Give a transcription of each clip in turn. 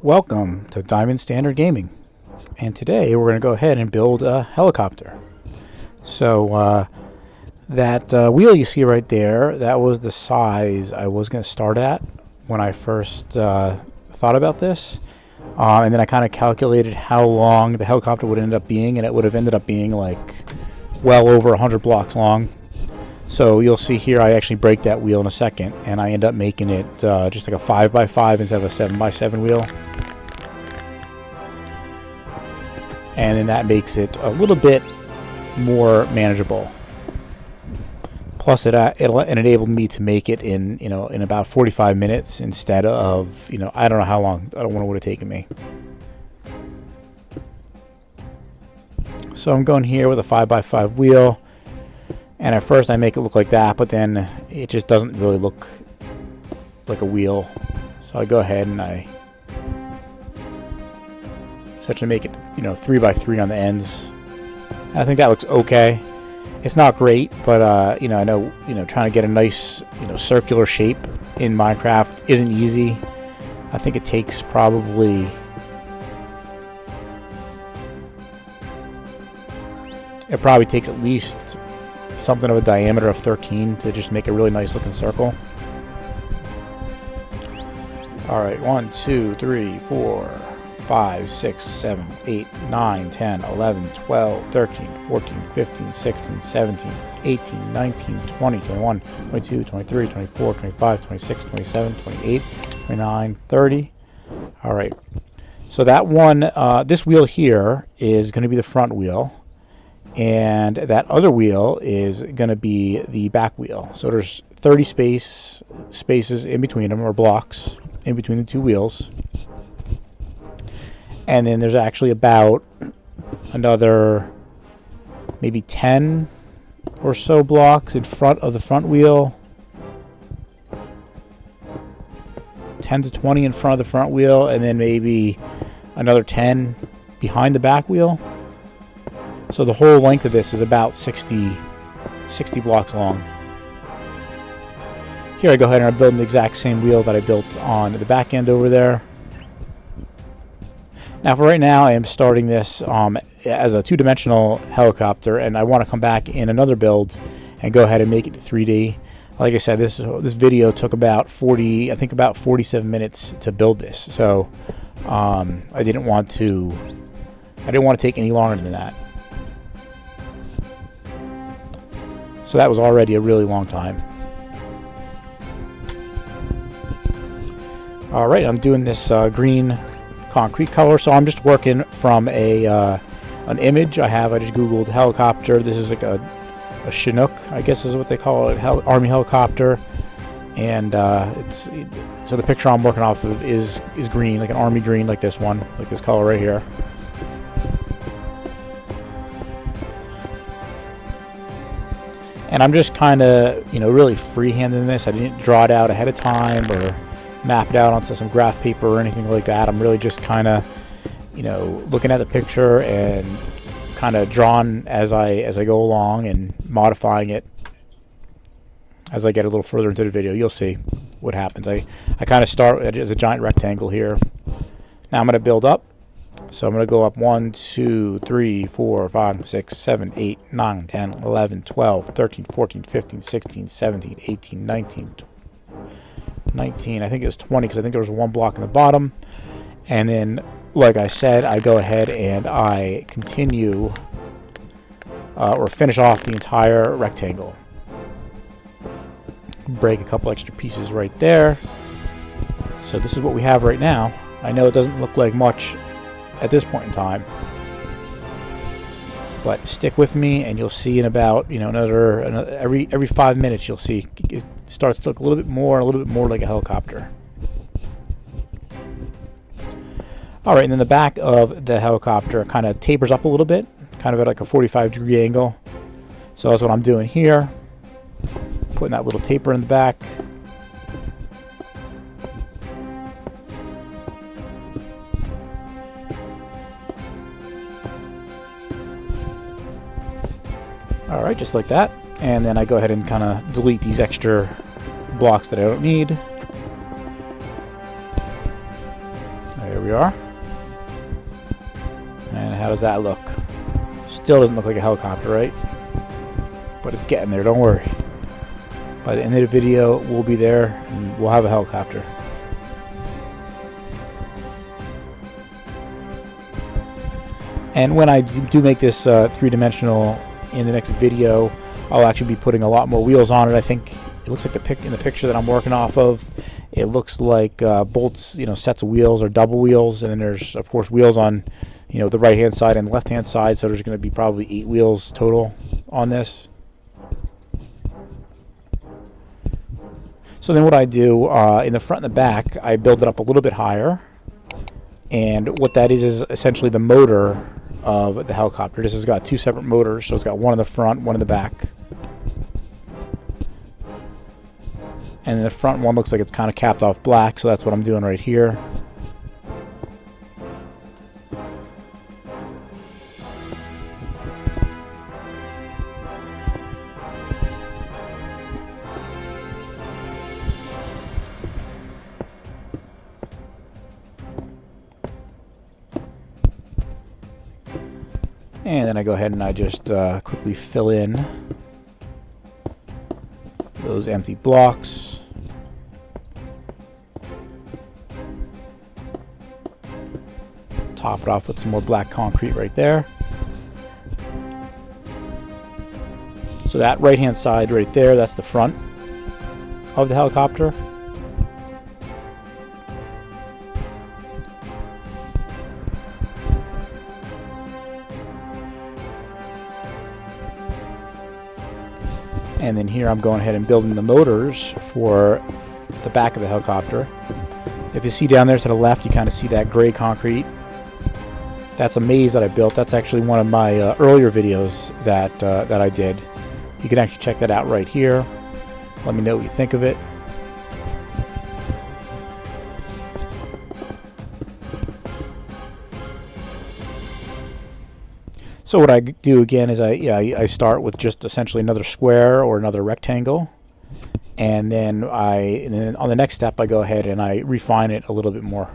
Welcome to Diamond.Standard.Gaming, and today we're going to go ahead and build a helicopter. So that wheel you see right there, that was the size I was going to start at when I first thought about this, and then I kind of calculated how long the helicopter would end up being, and it would have ended up being like well over 100 blocks long. So you'll see here I actually break that wheel in a second, and I end up making it just like a 5x5 instead of a 7x7 wheel. And then that makes it a little bit more manageable. Plus it enabled me to make it in in about 45 minutes instead of I don't know how long. I don't know what it would have taken me. So I'm going here with a 5x5 wheel, and at first I make it look like that, but then it just doesn't really look like a wheel. So I go ahead and I essentially make it 3x3 on the ends. And I think that looks okay. It's not great, but I know trying to get a nice circular shape in Minecraft isn't easy. I think it takes probably at least something of a diameter of 13 to just make a really nice looking circle. Alright, 1, 2, 3, 4, 5, 6, 7, 8, 9, 10, 11, 12, 13, 14, 15, 16, 17, 18, 19, 20, 21, 22, 23, 24, 25, 26, 27, 28, 29, 30. Alright, so that one, this wheel here is going to be the front wheel, and that other wheel is going to be the back wheel. So there's 30 spaces in between them, or blocks in between the two wheels. And then there's actually about another maybe 10 or so blocks in front of the front wheel. 10 to 20 in front of the front wheel, and then maybe another 10 behind the back wheel. So the whole length of this is about 60 blocks long. Here I go ahead and I'm building the exact same wheel that I built on the back end over there. Now for right now I am starting this as a two-dimensional helicopter, and I want to come back in another build and go ahead and make it 3D. Like I said, this video took about 47 minutes to build this, so I didn't want to take any longer than that. So that was already a really long time. Alright, I'm doing this green concrete color, so I'm just working from an image I have. I just googled helicopter. This is like a Chinook, I guess is what they call it, army helicopter, and so the picture I'm working off of is green, like an army green, like this one, like this color right here. And I'm just kind of really freehanding this. I didn't draw it out ahead of time or map it out onto some graph paper or anything like that. I'm really just kind of looking at the picture and kind of drawing as I go along and modifying it as I get a little further into the video. You'll see what happens. I kind of start as a giant rectangle here. Now I'm going to build up. So I'm going to go up 1, 2, 3, 4, 5, 6, 7, 8, 9, 10, 11, 12, 13, 14, 15, 16, 17, 18, 19, 19, I think it was 20, because I think there was one block in the bottom. And then, like I said, I go ahead and I continue or finish off the entire rectangle. Break a couple extra pieces right there. So this is what we have right now. I know it doesn't look like much at this point in time, but stick with me and you'll see in about another every 5 minutes you'll see it starts to look a little bit more like a helicopter. Alright, and then the back of the helicopter kind of tapers up a little bit, kind of at like a 45-degree angle. So that's what I'm doing here, putting that little taper in the back. Alright, just like that. And then I go ahead and kind of delete these extra blocks that I don't need. There we are. And how does that look? Still doesn't look like a helicopter, right? But it's getting there, don't worry. By the end of the video, we'll be there and we'll have a helicopter. And when I do make this three-dimensional in the next video, I'll actually be putting a lot more wheels on it. I think it looks like in the picture that I'm working off of, it looks like bolts, sets of wheels or double wheels, and then there's of course wheels on, the right-hand side and left-hand side. So there's going to be probably 8 wheels total on this. So then what I do in the front and the back, I build it up a little bit higher, and what that is essentially the motor of the helicopter. This has got 2 separate motors, so it's got one in the front, one in the back. And the front one looks like it's kind of capped off black, so that's what I'm doing right here. And then I go ahead and I just quickly fill in those empty blocks. Top it off with some more black concrete right there. So that right-hand side right there, that's the front of the helicopter. And then here I'm going ahead and building the motors for the back of the helicopter. If you see down there to the left, you kind of see that gray concrete. That's a maze that I built. That's actually one of my earlier videos that I did. You can actually check that out right here. Let me know what you think of it. So what I do again is I start with just essentially another square or another rectangle, and then on the next step I go ahead and I refine it a little bit more.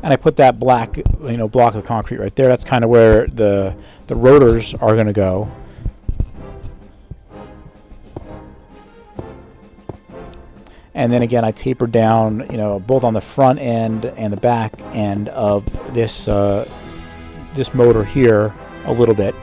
And I put that black block of concrete right there. That's kind of where the rotors are going to go. And then again, I taper down, both on the front end and the back end of this this motor here a little bit.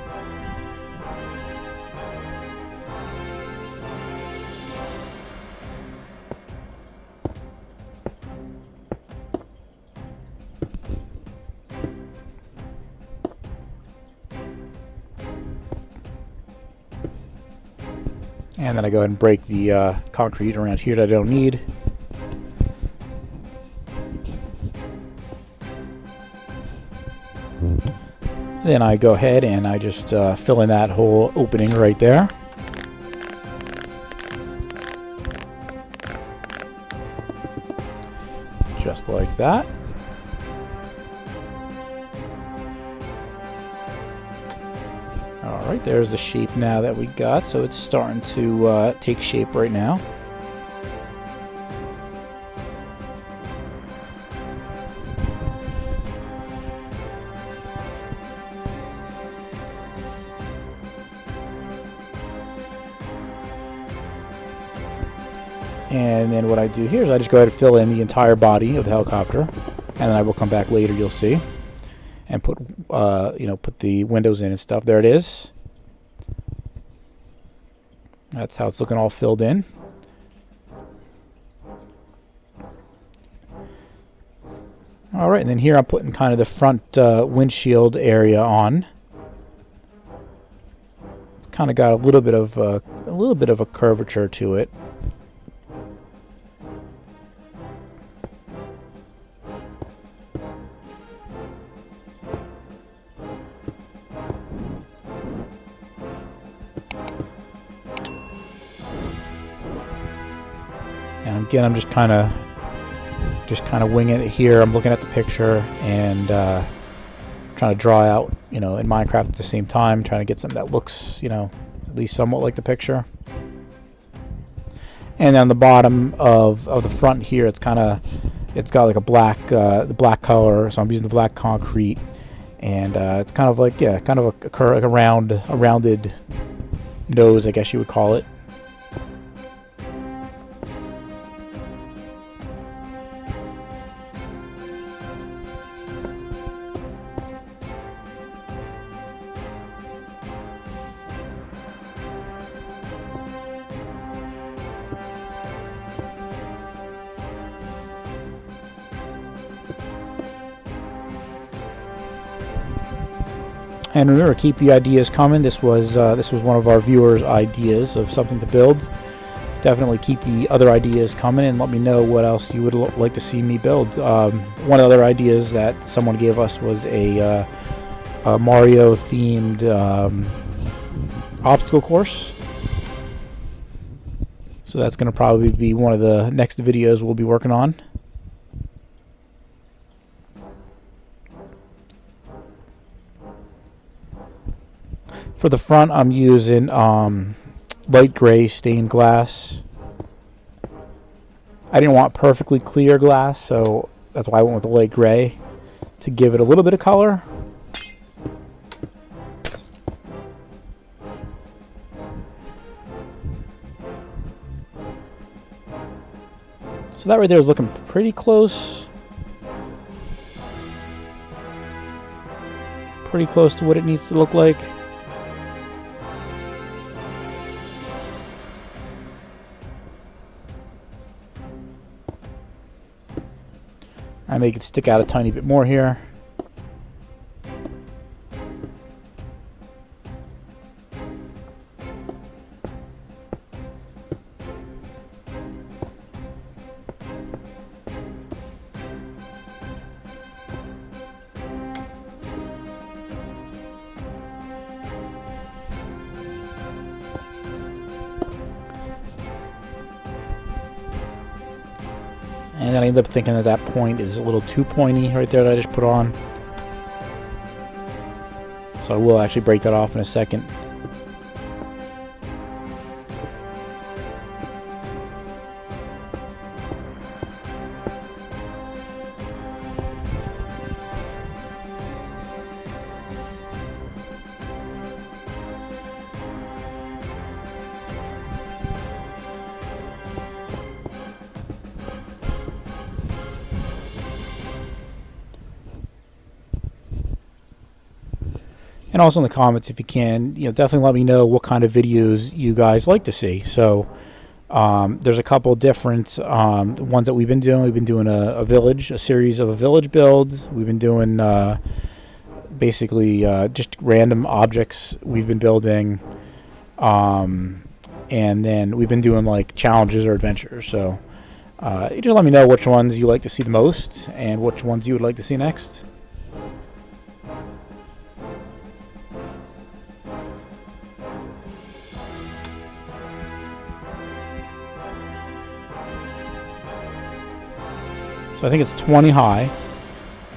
And then I go ahead and break the concrete around here that I don't need. Then I go ahead and I just fill in that whole opening right there. Just like that. Alright, there's the shape now that we got, so it's starting to take shape right now. And then what I do here is I just go ahead and fill in the entire body of the helicopter, and then I will come back later, you'll see, and put put the windows in and stuff. There it is. That's how it's looking, all filled in. All right, and then here I'm putting kind of the front windshield area on. It's kind of got a little bit of a curvature to it. And again, I'm just kind of winging it here. I'm looking at the picture and trying to draw out, in Minecraft at the same time, trying to get something that looks, at least somewhat like the picture. And on the bottom of the front here, it's got like a black the black color, so I'm using the black concrete, and it's kind of like, yeah, kind of a rounded nose, I guess you would call it. And remember, keep the ideas coming. This was one of our viewers' ideas of something to build. Definitely keep the other ideas coming, and let me know what else you would like to see me build. One of the other ideas that someone gave us was a Mario-themed obstacle course. So that's going to probably be one of the next videos we'll be working on. For the front, I'm using light gray stained glass. I didn't want perfectly clear glass, so that's why I went with the light gray to give it a little bit of color. So that right there is looking pretty close. Pretty close to what it needs to look like. I make it stick out a tiny bit more here. And then I end up thinking that point is a little too pointy right there that I just put on. So I will actually break that off in a second. And also in the comments, if you can, definitely let me know what kind of videos you guys like to see. So there's a couple different ones that we've been doing. We've been doing a series of a village build. We've been doing basically just random objects we've been building. And then we've been doing like challenges or adventures. So you just let me know which ones you like to see the most and which ones you would like to see next. So I think it's 20 high,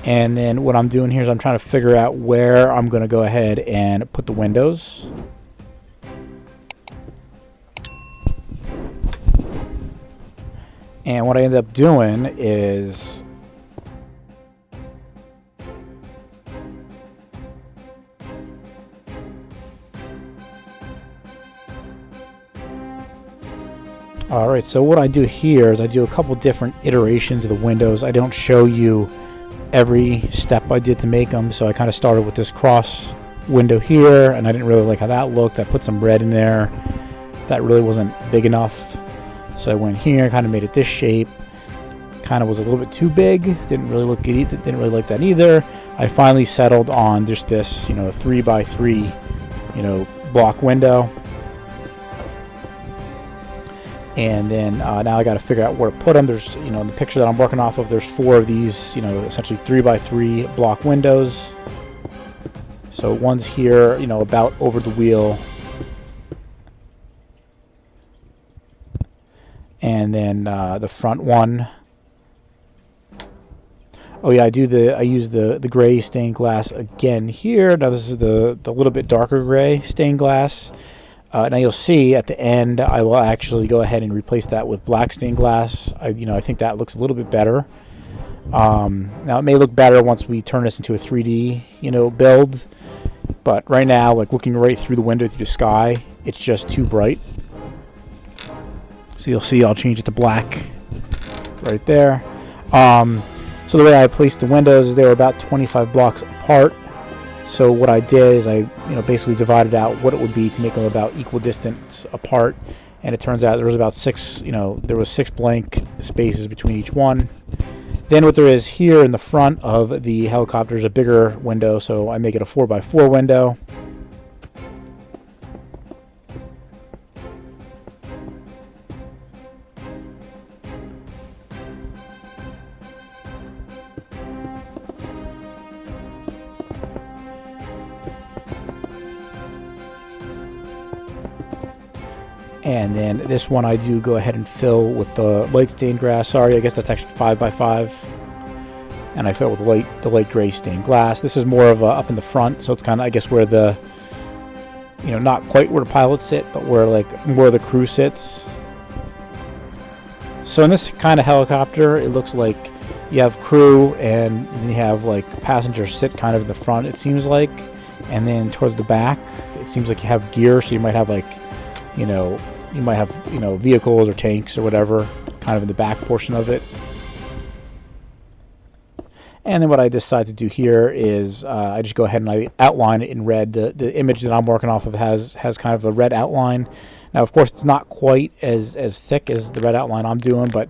and then what I'm doing here is I'm trying to figure out where I'm going to go ahead and put the windows. And what I ended up doing is alright, so what I do here is I do a couple different iterations of the windows. I don't show you every step I did to make them, so I kind of started with this cross window here, and I didn't really like how that looked. I put some red in there. That really wasn't big enough, so I went here, kind of made it this shape. Kind of was a little bit too big. Didn't really look good. Didn't really like that either. I finally settled on just this, 3x3, block window. And then now I got to figure out where to put them. There's, in the picture that I'm working off of, there's 4 of these, essentially 3x3 block windows. So one's here, about over the wheel. And then the front one. Oh yeah, I use the gray stained glass again here. Now this is the little bit darker gray stained glass. Now you'll see at the end, I will actually go ahead and replace that with black stained glass. I think that looks a little bit better. Now it may look better once we turn this into a 3D, build. But right now, like looking right through the window through the sky, it's just too bright. So you'll see I'll change it to black right there. So the way I placed the windows is they were about 25 blocks apart. So what I did is I basically divided out what it would be to make them about equal distance apart. And it turns out there was about six blank spaces between each one. Then what there is here in the front of the helicopter is a bigger window, so I make it a 4x4 window. And then this one I do go ahead and fill with the light stained glass. Sorry, I guess that's actually 5x5. And I fill with the light gray stained glass. This is more of a up in the front, so it's kind of, I guess, where the, not quite where the pilots sit, but where more the crew sits. So in this kind of helicopter, it looks like you have crew and then you have passengers sit kind of in the front, it seems like. And then towards the back, it seems like you have gear, so you might have vehicles or tanks or whatever kind of in the back portion of it. And then what I decide to do here is I just go ahead and I outline it in red. The image that I'm working off of has kind of a red outline. Now, of course, it's not quite as thick as the red outline I'm doing, but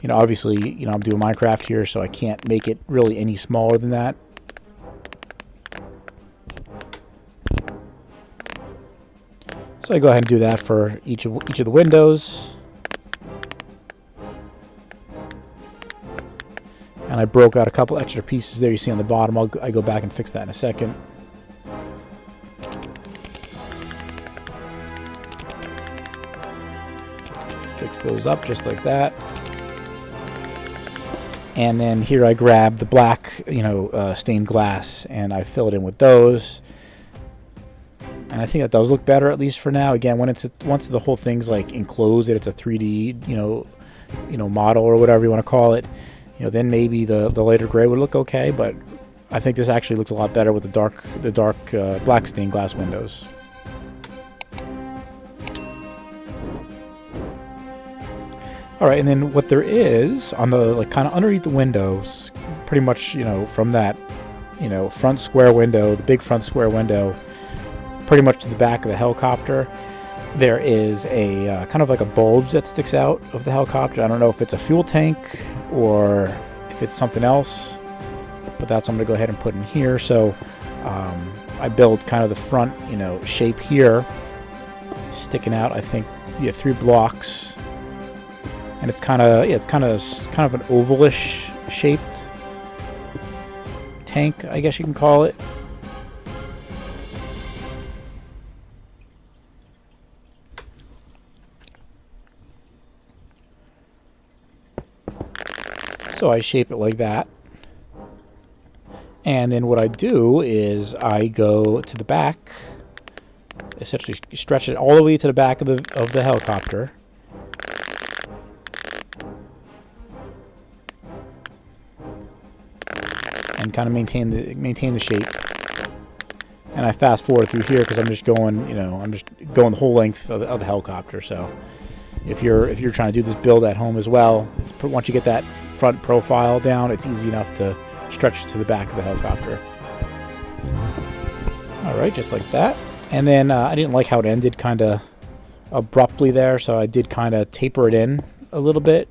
obviously, I'm doing Minecraft here, so I can't make it really any smaller than that. So I go ahead and do that for each of the windows. And I broke out a couple extra pieces there you see on the bottom. I go back and fix that in a second. Fix those up just like that. And then here I grab the black, stained glass, and I fill it in with those. And I think that does look better, at least for now. Again, once the whole thing's enclosed, it's a 3D, model or whatever you want to call it. Then maybe the lighter gray would look okay. But I think this actually looks a lot better with the dark black stained glass windows. All right, and then what there is on the kind of underneath the windows, pretty much from that front square window, the big front square window, pretty much to the back of the helicopter, there is a kind of like a bulge that sticks out of the helicopter. I don't know if it's a fuel tank or if it's something else, but that's what I'm going to go ahead and put in here. So I build kind of the front shape here, sticking out, I think, 3 blocks, and it's kind of an ovalish shaped tank, I guess you can call it. So I shape it like that. And then what I do is I go to the back, essentially stretch it all the way to the back of the helicopter. And kind of maintain the shape. And I fast forward through here because I'm just going the whole length of the helicopter. So if you're trying to do this build at home as well, once you get that front profile down, it's easy enough to stretch to the back of the helicopter. All right, just like that. And then I didn't like how it ended kind of abruptly there, so I did kind of taper it in a little bit.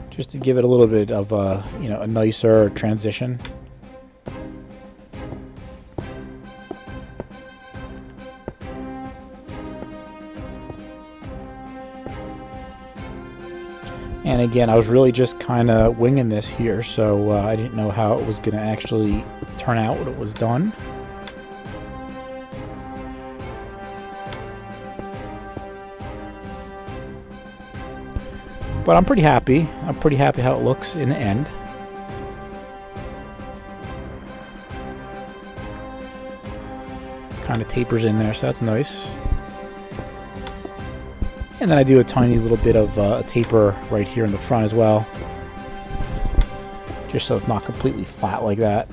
Just to give it a little bit of a nicer transition. And again, I was really just kind of winging this here, so I didn't know how it was going to actually turn out when it was done. But I'm pretty happy. I'm pretty happy how it looks in the end. kind of tapers in there, so that's nice. And then I do a tiny little bit of a taper right here in the front as well, just so it's not completely flat like that.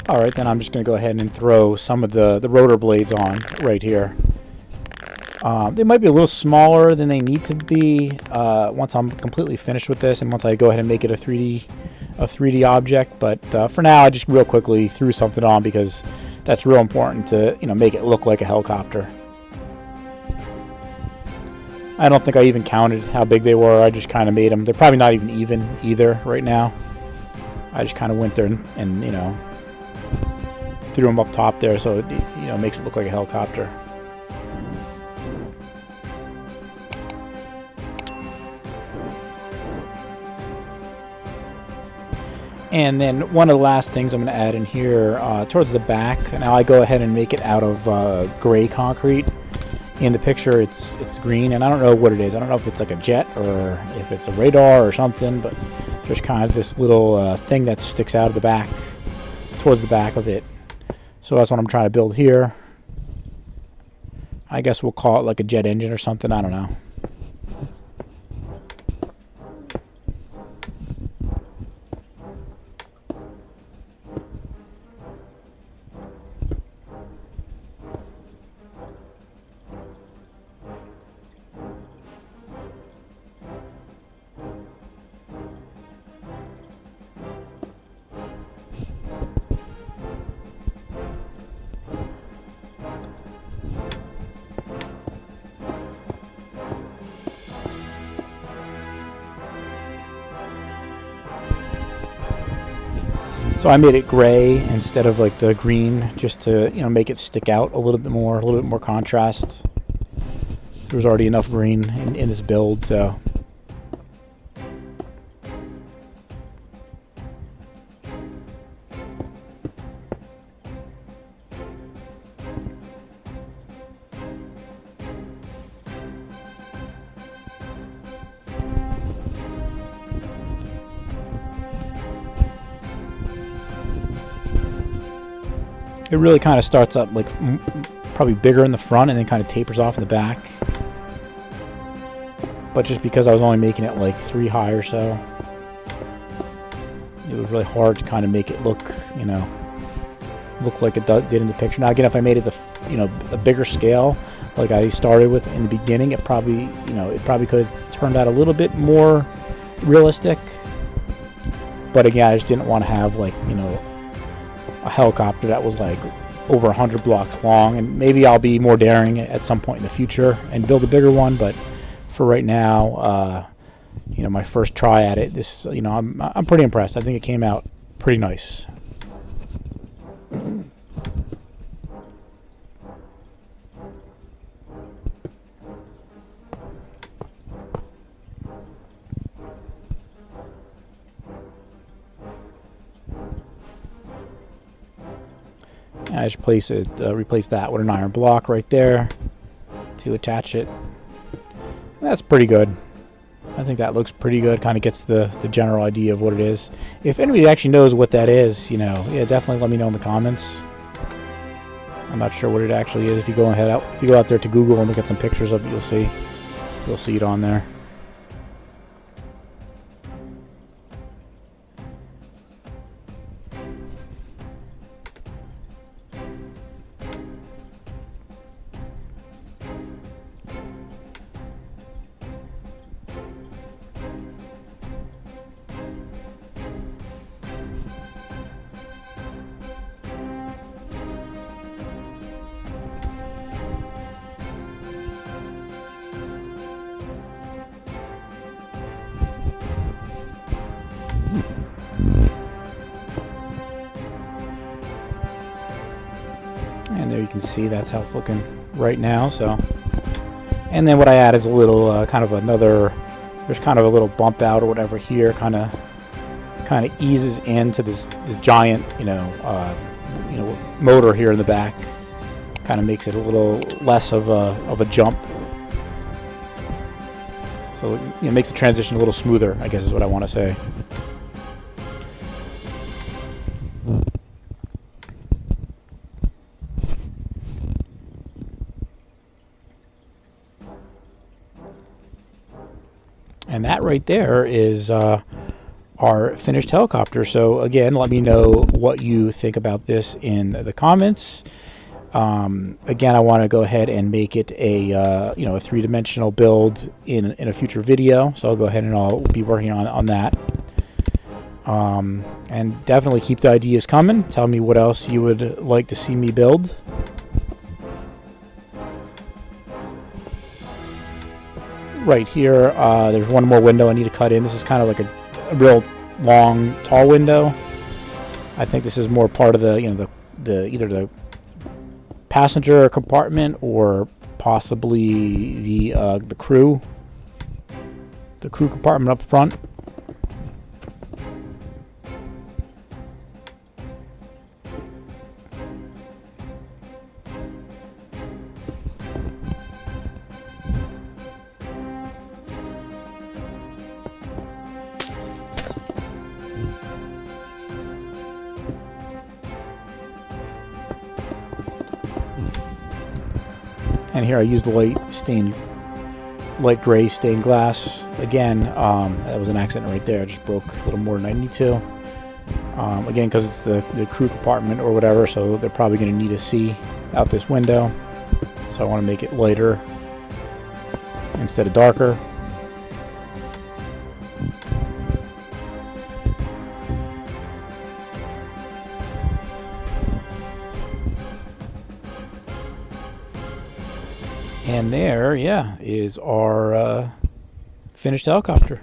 Alright, then I'm just going to go ahead and throw some of the rotor blades on right here. They might be a little smaller than they need to be once I'm completely finished with this and once I go ahead and make it a 3D object, but for now I just real quickly threw something on because that's real important to, you know, make it look like a helicopter. I don't think I even counted how big they were. I just kind of made them. They're probably not even either right now. I just kind of went there and you know, threw them up top there, so it, you know, makes it look like a helicopter. And then one of the last things I'm going to add in here towards the back. Now I go ahead and make it out of gray concrete. In the picture it's green, and I don't know what it is. I don't know if it's like a jet or if it's a radar or something, but there's kind of this little thing that sticks out of the back, towards the back of it. So that's what I'm trying to build here. I guess we'll call it like a jet engine or something, I don't know. So I made it gray instead of like the green, just to, you know, make it stick out a little bit more contrast. There was already enough green in this build, so. It really kind of starts up like probably bigger in the front and then kind of tapers off in the back. But just because I was only making it like 3 high or so, it was really hard to kind of make it look, you know, look like it did in the picture. Now again, if I made it a bigger scale, like I started with in the beginning, it probably, you know, it probably could have turned out a little bit more realistic. But again, I just didn't want to have like, you know, a helicopter that was like over 100 blocks long, and maybe I'll be more daring at some point in the future and build a bigger one, but for right now, you know, my first try at it, this, you know, I'm pretty impressed. I think it came out pretty nice. I just replace that with an iron block right there to attach it. That's pretty good. I think that looks pretty good. Kind of gets the general idea of what it is. If anybody actually knows what that is, you know, yeah, definitely let me know in the comments. I'm not sure what it actually is. If you go out there to Google and look at some pictures of it, you'll see it on there. see, that's how it's looking right now. So, and then what I add is a little kind of another, there's kind of a little bump out or whatever here, kind of eases into this giant, motor here in the back. Kind of makes it a little less of a jump. So it makes the transition a little smoother, I guess is what I want to say. And that right there is our finished helicopter. So again, let me know what you think about this in the comments. Again, I want to go ahead and make it a three-dimensional build in a future video. So I'll go ahead and I'll be working on that. And definitely keep the ideas coming. Tell me what else you would like to see me build. Right here, there's one more window I need to cut in. This is kind of like a real long, tall window. I think this is more part of the, either the passenger compartment or possibly the crew compartment up front. And here I used light gray stained glass. Again, that was an accident right there. I just broke a little more than I need to. Again, because it's the crew compartment or whatever, so they're probably going to need to see out this window. So I want to make it lighter instead of darker. And there, yeah, is our finished helicopter.